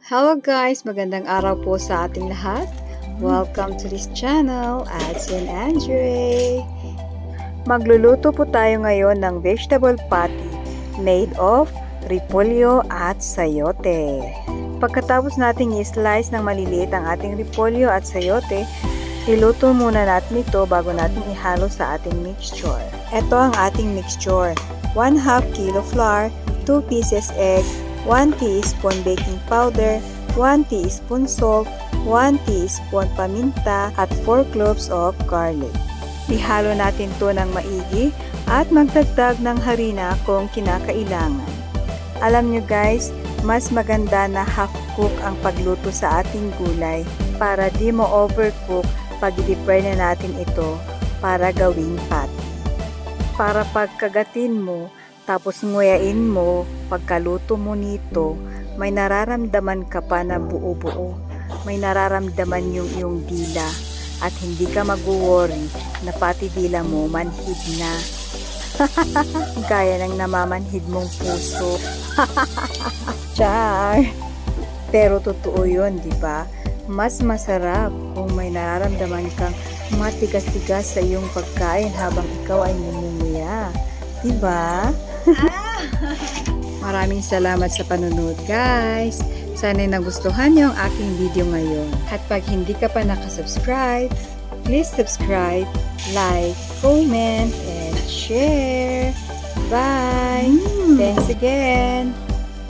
Hello guys! Magandang araw po sa ating lahat. Welcome to this channel, Adson Andre. Magluluto po tayo ngayon ng vegetable patty made of repolyo at sayote. Pagkatapos nating i-slice ng maliliit ang ating repolyo at sayote, iluto muna natin ito bago natin ihalo sa ating mixture. Ito ang ating mixture. 1/2 kilo flour, 2 pieces egg, 1 teaspoon baking powder, 1 teaspoon salt, 1 teaspoon paminta, at 4 cloves of garlic. Ihalo natin to ng maigi at magdagdag ng harina kung kinakailangan. Alam nyo guys, mas maganda na half cook ang pagluto sa ating gulay para di mo overcook pag i-fry na natin ito para gawing patty. Para pagkagatin mo, tapos nguyain mo, pagkaluto mo nito, may nararamdaman ka pa na buo-buo. May nararamdaman yung iyong dila at hindi ka mag-worry na pati dila mo manhid na. Gaya ng namamanhid mong puso. Char! Pero totoo yun, di ba? Mas masarap kung may nararamdaman kang matigas-tigas sa iyong pagkain habang ikaw ay namumuya. Di ba? Maraming salamat sa panonood guys. Sana'y nagustuhan niyo ang aking video ngayon. At pag hindi ka pa nakasubscribe, please subscribe, like, comment, and share. Bye! Thanks again!